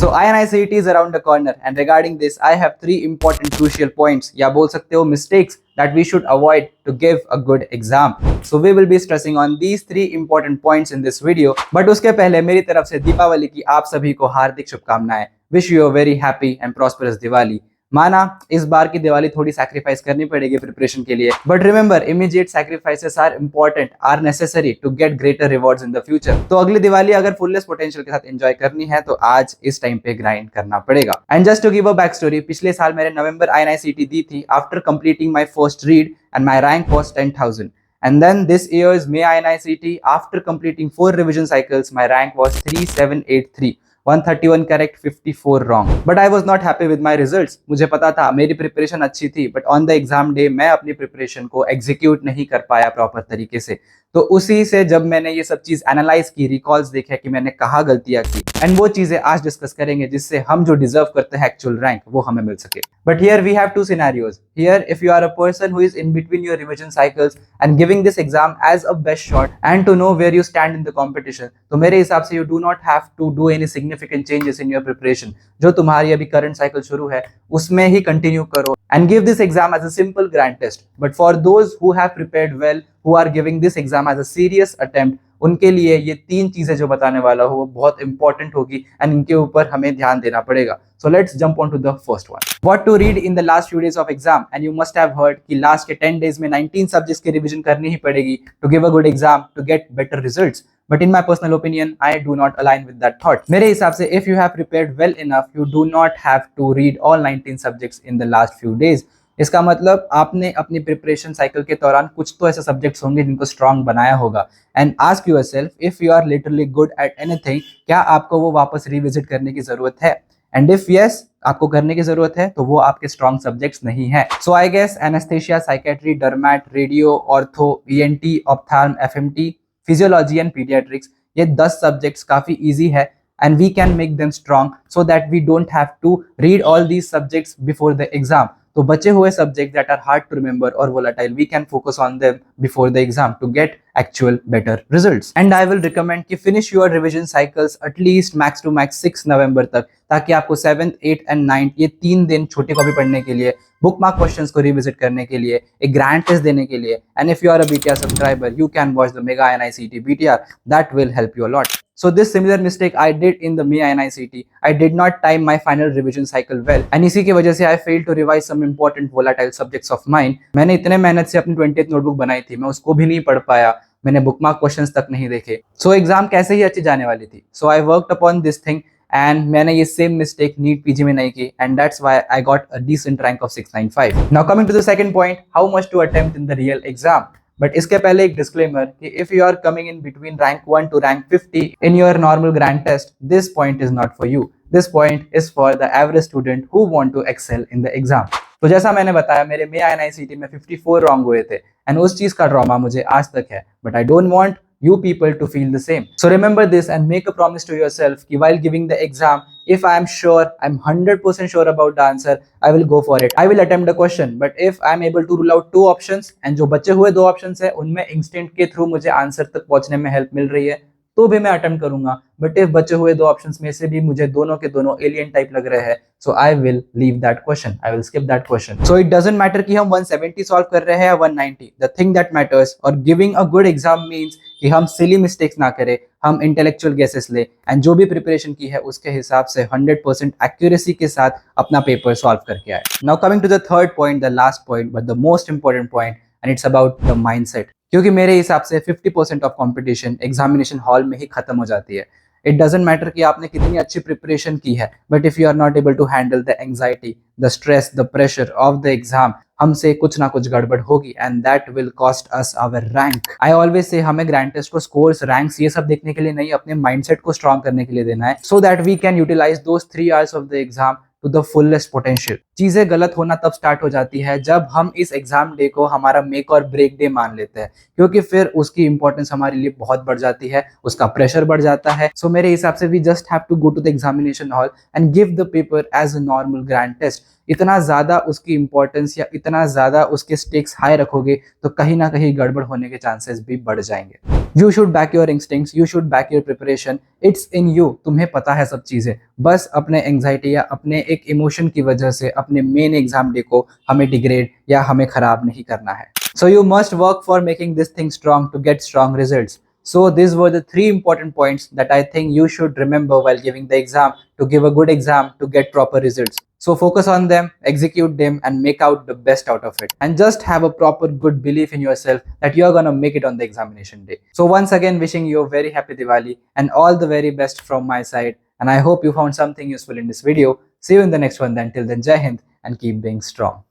So INICET is around the corner, and regarding this, I have 3 important crucial points, या बोल सकते हो mistakes that we should avoid to give a good exam. So we will be stressing on these 3 important points in this video. But उसके पहले मेरी तरफ से दीपावली की आप सभी को हार्दिक शुभकामनाएं. Wish you a very happy and prosperous Diwali. माना इस बार की दिवाली थोड़ी सैक्रिफाइस करनी पड़ेगी प्रिपरेशन के लिए, but remember immediate sacrifices are important, are necessary to get greater rewards in the future. तो अगली दिवाली अगर फुलेस्ट पोटेंशियल के साथ एंजॉय करनी है तो आज इस टाइम पे ग्राइंड करना पड़ेगा. And just to give a back story, पिछले साल मैंने नवंबर INICET दी थी after completing my first read and my rank was 10,000. And then this year's May INICET, after completing 4 revision cycles, my rank was 3783. 131 correct, 54 wrong. But I was not happy with my results. मुझे पता था मेरी preparation अच्छी थी, but on the exam day मैं अपनी preparation को execute नहीं कर पाया प्रॉपर तरीके से. तो उसी से जब मैंने ये सब चीज एनालाइज की, रिकॉल्स देखे कि मैंने कहाँ गलतियां की, एंड वो चीजें आज डिस्कस करेंगे जिससे हम जो डिजर्व करते हैं एक्चुअल रैंक वो हमें मिल सके. But here we have 2 scenarios. Here if you are a person who is in between your revision cycles and giving this exam as a best shot and to know where you stand in the competition, तो मेरे हिसाब से you do not have to do any significant changes in your preparation. जो तुम्हारी अभी current cycle शुरू है उसमें ही कंटिन्यू करो and give this exam as a simple grand test. But for those who have prepared well, who are giving this exam as a serious attempt, उनके लिए ये 3 चीजें जो बताने वाला हूँ वो बहुत इंपॉर्टेंट होगी एंड इनके ऊपर हमें ध्यान देना पड़ेगा. So let's jump on to the first one. What to read in the last few days of exam, and you must have heard कि last के 10 days में 19 subjects की revision करनी ही पड़ेगी to give a good exam to get better results. But in my personal opinion, I do not align with that thought. मेरे हिसाब से if you have prepared well enough, you do not have to read all 19 subjects in the last few days. इसका मतलब आपने अपनी preparation cycle के दौरान कुछ तो ऐसे सब्जेक्ट्स होंगे जिनको स्ट्रांग बनाया होगा. And ask yourself if you are literally good at anything, क्या आपको वो वापस रिविजिट करने की जरूरत है? एंड इफ यस, आपको करने की जरूरत है तो वो आपके स्ट्रॉन्ग सब्जेक्ट्स नहीं है. So I guess anaesthesia, psychiatry, dermat, radio, ortho, ENT, ophthalm, FMT, physiology and paediatrics, ये 10 सब्जेक्ट्स काफी इजी है and we can make them strong so that we don't have to read all these subjects before the exam. तो बचे हुए subjects that are hard to remember or volatile, we can focus on them before the exam to get actual better results. And I will recommend कि finish your revision cycles at least max to max 6 November तक, ताकि आपको 7th, 8th and 9th ये 3 दिन छोटी copy पढ़ने के लिए, बुकमार्क क्वेश्चंस को रिविजिट करने के लिए, एक ग्रैंड टेस्ट देने के लिए, and if you are a BTR subscriber you can watch the Mega INICET BTR. That will help you a lot. So this similar mistake I did in the May INICET. I did not time my final revision cycle well, and इसी की वजह से I failed to revise some important volatile subjects of mine. मैंने इतने मेहनत से अपनी 20th notebook बनाई थी, मैं उसको भी नहीं पढ़ पाया, मैंने बुकमार्क क्वेश्चंस तक नहीं देखे. सो एग्जाम कैसे ही अच्छी जाने वाली थी. So I worked upon this thing and मैंने ये सेम मिस्टेक नीट PG में नहीं की, and that's why I got a decent rank of 695. Now coming to the second point, how much to attempt in the real exam. But इसके पहले एक disclaimer कि if you are coming in between rank 1 to rank 50 in your normal grand test, this point is not for you. This point is for the average student who want to excel in the exam. तो जैसा मैंने बताया, मेरे May INICET में 54 wrong हुए थे, and उस चीज का ट्रॉमा मुझे आज तक है, but I don't want you people to feel the same. So remember this and make a promise to yourself कि while giving the exam, if I am sure, I'm 100% sure about the answer, I will go for it. I will attempt the question. But if I am able to rule out 2 options and जो बचे हुए 2 options है उनमें instant के through मुझे answer तक पहुंचने में हेल्प मिल रही है तो भी मैं अटेम्प्ट करूंगा. बट इफ बचे हुए 2 ऑप्शंस में से भी मुझे दोनों के दोनों एलियन टाइप लग रहे हैं, so I will leave that question, I will skip that question. So it doesn't matter कि हम 170 सॉल्व कर रहे हैं या 190. द थिंग दैट मैटर्स और giving a good exam means कि हम सिली मिस्टेक्स ना करें, हम इंटेलेक्चुअल गेसेस ले, एंड जो भी प्रिपरेशन की है उसके हिसाब से 100% एक्यूरेसी के साथ अपना पेपर सॉल्व करके आए. Now coming to the third point, the last point but the most important point, and it's about the mindset. क्योंकि मेरे हिसाब से 50% ऑफ कंपटीशन एग्जामिनेशन हॉल में ही खत्म हो जाती है. इट डजंट मैटर कि आपने कितनी अच्छी प्रिपरेशन की है, but if you are not able to handle the anxiety, the stress, the pressure of the exam, हमसे कुछ ना कुछ गड़बड़ होगी, and that will cost us our rank. I always say हमें ग्रैंड टेस्ट को स्कोर्स, रैंक्स ये सब देखने के लिए नहीं, अपने माइंडसेट को स्ट्रॉन्ग करने के लिए देना है, so that we can utilize those 3 hours of the exam to the fullest potential. चीजें गलत होना तब स्टार्ट हो जाती है जब हम इस एग्जाम डे को हमारा मेक और ब्रेक डे मान लेते हैं, क्योंकि फिर उसकी इंपॉर्टेंस हमारे लिए बहुत बढ़ जाती है, उसका प्रेशर बढ़ जाता है. सो मेरे हिसाब से we just have to go to the examination hall and give the paper as a normal grand test. इतना ज्यादा उसकी इंपॉर्टेंस या इतना ज्यादा उसके स्टेक्स हाई रखोगे तो कहीं ना कहीं गड़बड़ होने के चांसेस भी बढ़ जाएंगे. You should back your instincts, you should back your preparation. It's in you. तुम्हें पता है सब चीजें, बस अपने एंजाइटी या अपने एक इमोशन की वजह से अपने मेन एग्जाम डे को हमें डिग्रेड या हमें खराब नहीं करना है. So you must work for making this thing strong to get strong results. So these were the three important points that I think you should remember while giving the exam to give a good exam to get proper results. So focus on them, execute them, and make out the best out of it. And just have a proper good belief in yourself that you're gonna make it on the examination day. So once again, wishing you a very happy Diwali and all the very best from my side. And I hope you found something useful in this video. See you in the next one then. Till then, Jai Hind and keep being strong.